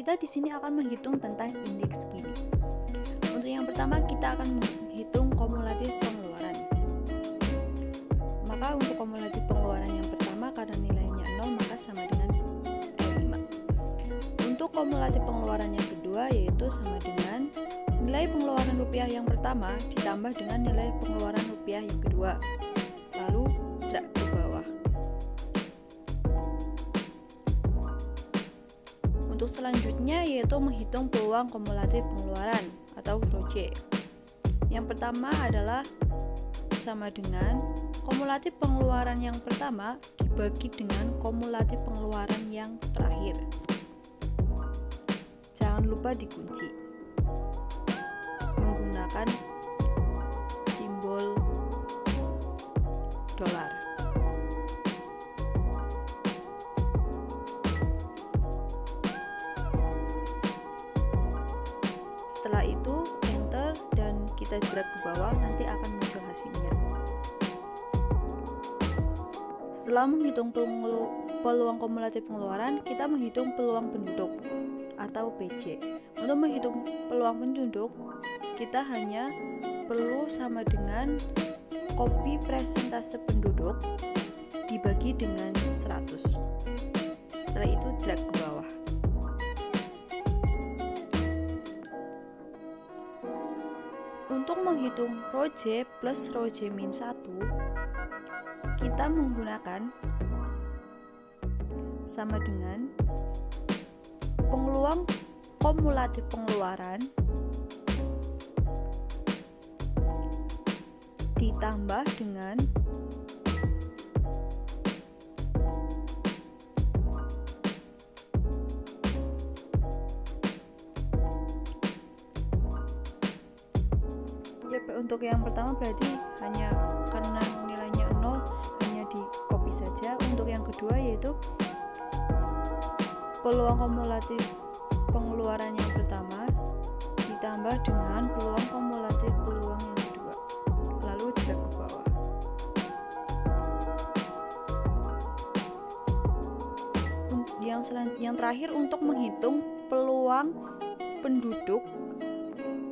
kita di sini akan menghitung tentang indeks Gini. Untuk yang pertama kita akan menghitung kumulatif pengeluaran. Maka untuk kumulatif pengeluaran yang pertama karena nilainya 0 maka sama dengan 5. Untuk kumulatif pengeluaran yang kedua yaitu sama dengan nilai pengeluaran rupiah yang pertama ditambah dengan nilai pengeluaran rupiah yang kedua. Lalu drag ke bawah. Untuk selanjutnya yaitu menghitung peluang kumulatif pengeluaran atau ROC. Yang pertama adalah sama dengan kumulatif pengeluaran yang pertama dibagi dengan kumulatif pengeluaran yang terakhir. Jangan lupa dikunci menggunakan simbol dolar. Setelah itu enter dan kita drag ke bawah, nanti akan muncul hasilnya. Setelah menghitung peluang kumulatif pengeluaran, kita menghitung peluang penduduk atau PC. Untuk menghitung peluang penduduk, kita hanya perlu sama dengan copy presentase penduduk dibagi dengan 100. Setelah itu drag ke bawah. Untuk menghitung ROC plus ROC min 1, kita menggunakan sama dengan peluang kumulatif pengeluaran ditambah dengan untuk yang pertama berarti hanya karena nilainya 0 hanya di copy saja. Untuk yang kedua yaitu peluang kumulatif pengeluaran yang pertama ditambah dengan peluang kumulatif peluang yang kedua, lalu drag ke bawah. Yang terakhir untuk menghitung peluang penduduk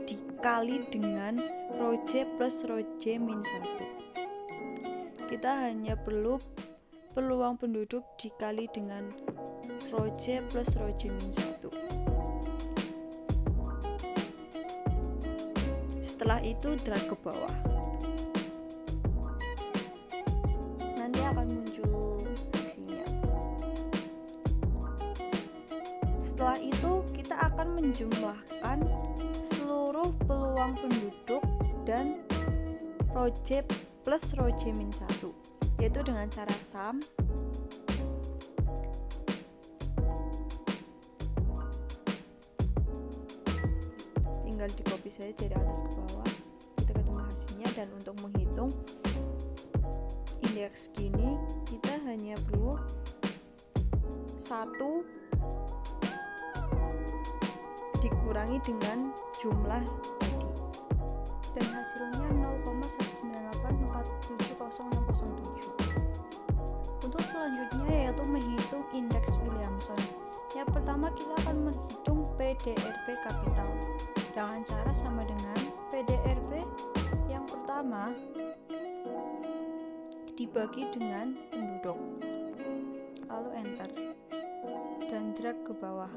dikali dengan ROC plus ROC min 1. Kita hanya perlu peluang penduduk dikali dengan ROC plus ROC min 1. Setelah itu drag ke bawah. Nanti akan muncul hasilnya. Setelah itu kita akan menjumlahkan seluruh peluang penduduk dan ROC plus ROC min 1, yaitu dengan cara sum tinggal di copy saja dari atas ke bawah, kita ketemu hasilnya. Dan untuk menghitung indeks Gini kita hanya perlu 1 dikurangi dengan jumlah tadi, dan hasilnya 0,198470607. Untuk selanjutnya yaitu menghitung indeks Williamson. Yang pertama kita akan menghitung PDRB kapital dengan cara sama dengan PDRB yang pertama dibagi dengan penduduk, lalu enter dan drag ke bawah.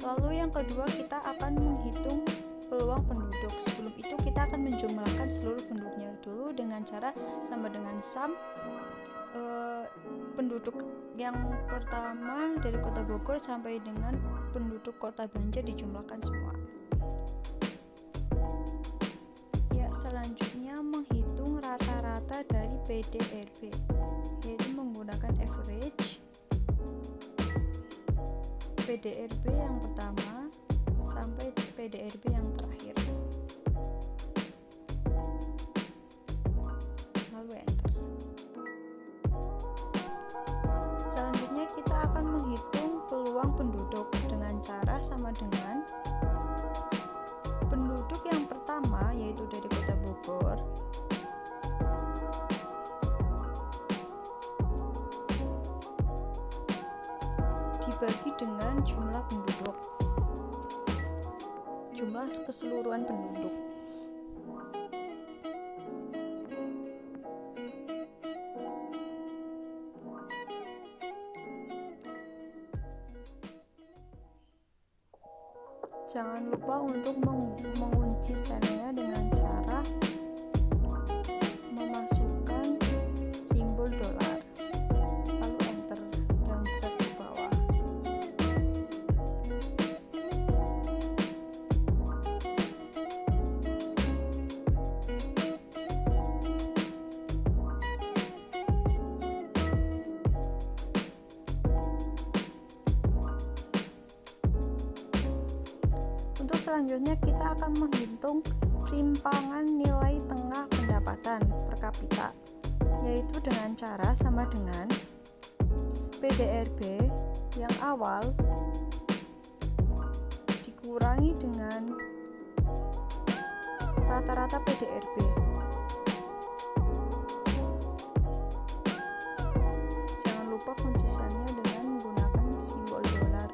Lalu yang kedua kita akan menghitung peluang penduduk. Sebelum itu kita akan menjumlahkan seluruh penduduknya dulu dengan cara sama dengan sum penduduk yang pertama dari kota Bogor sampai dengan penduduk kota Banjar dijumlahkan semua. Ya, selanjutnya menghitung rata-rata dari PDRB, yaitu menggunakan average PDRB yang pertama sampai PDRB yang terakhir, lalu enter. Selanjutnya kita akan menghitung peluang penduduk dengan cara sama dengan penduduk yang pertama yaitu dari kota Bogor dibagi dengan jumlah penduduk, jumlah keseluruhan penduduk. Jangan lupa untuk mengunci selnya dengan cara memasukkan simbol dolar, lalu enter dan drag ke bawah. Untuk selanjutnya kita akan menghitung simpangan nilai tengah pendapatan per kapita, yaitu dengan cara sama dengan PDRB yang awal dikurangi dengan rata-rata PDRB. Jangan lupa kunci selnya dengan menggunakan simbol dolar.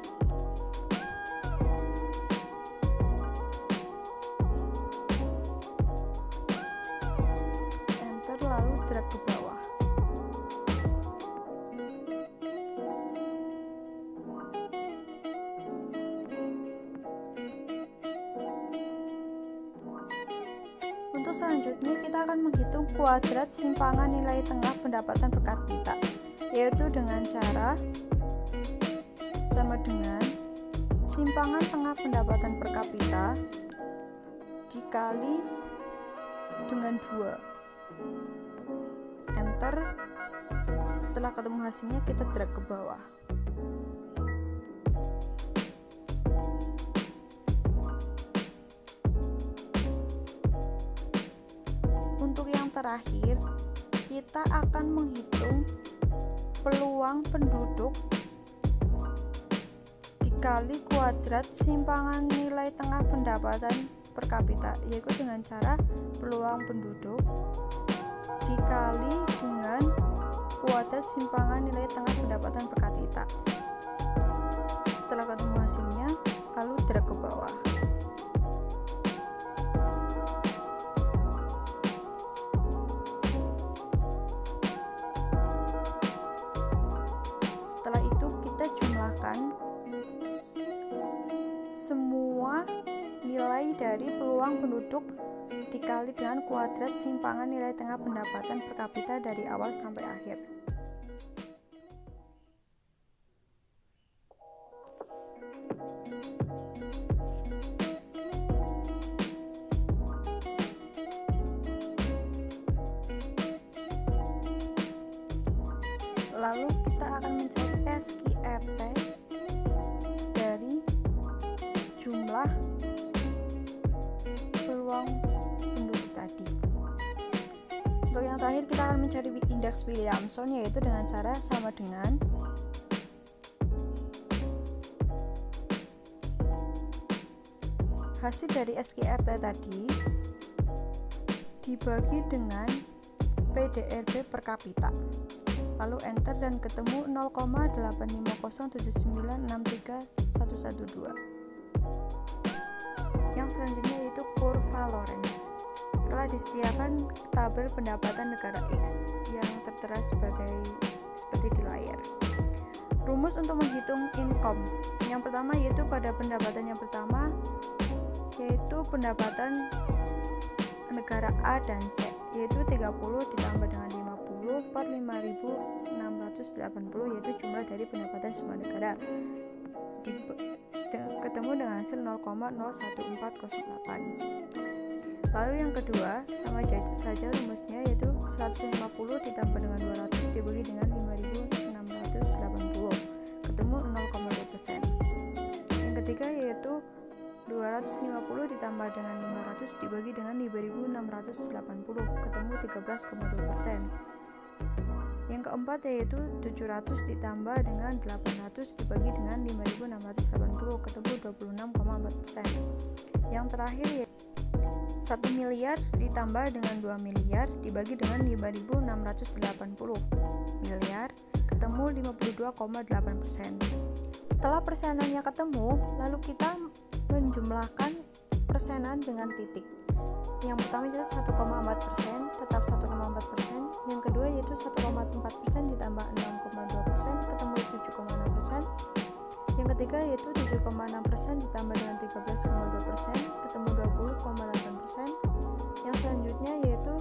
Lalu drag ke bawah. Untuk selanjutnya kita akan menghitung kuadrat simpangan nilai tengah pendapatan per kapita, yaitu dengan cara sama dengan simpangan tengah pendapatan per kapita dikali dengan 2. Enter. Setelah ketemu hasilnya kita drag ke bawah. Untuk yang terakhir, kita akan menghitung peluang penduduk dikali kuadrat simpangan nilai tengah pendapatan per kapita, yaitu dengan cara peluang penduduk dikali dengan kuadrat simpangan nilai tengah pendapatan per kapita. Setelah ketemu hasilnya, lalu drag ke bawah. Setelah itu kita jumlahkan semua nilai dari peluang penduduk dikali dengan kuadrat simpangan nilai tengah pendapatan per kapita dari awal sampai akhir. Lalu kita akan mencari SQRT dari jumlah peluang penduduk tadi. Untuk yang terakhir kita akan mencari indeks Williamson, yaitu dengan cara sama dengan hasil dari SQRT tadi dibagi dengan PDRB per kapita, lalu enter dan ketemu 0,85079631112. Yang selanjutnya yaitu kurva Lorenz. Telah disediakan tabel pendapatan negara X yang tertera seperti di layar. Rumus untuk menghitung income. Yang pertama yaitu pada pendapatan yang pertama, yaitu pendapatan negara A dan C, yaitu 30 ditambah dengan 50 per 5.680, yaitu jumlah dari pendapatan semua negara, ketemu dengan hasil 0,01408. Lalu yang kedua sama saja rumusnya, yaitu 150 ditambah dengan 200 dibagi dengan 5.680, ketemu 0,2%. Yang ketiga yaitu 250 ditambah dengan 500 dibagi dengan 5.680, ketemu 13,2%. Yang keempat yaitu 700 ditambah dengan 800 dibagi dengan 5.680, ketemu 26,4%. Yang terakhir yaitu 1 miliar ditambah dengan 2 miliar dibagi dengan 5.680 miliar, ketemu 52,8%. Setelah persenannya ketemu, lalu kita menjumlahkan persenan dengan titik. Yang pertama itu 1,4%, tetap 1,4%. Yang kedua yaitu 1,4% ditambah 6,2%, ketemu 7,6%. Yang ketiga yaitu 7,6% ditambah dengan 13,2%, ketemu 20,8%. Yang selanjutnya yaitu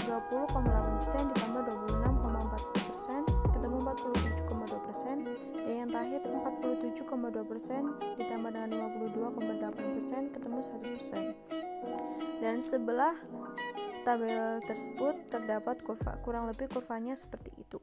20,8% ditambah 26,4%, ketemu 47,2%. Dan yang terakhir 47,2% ditambah dengan 52,8%, ketemu 100%. Dan sebelah tabel tersebut terdapat kurva, kurang lebih kurvanya seperti itu.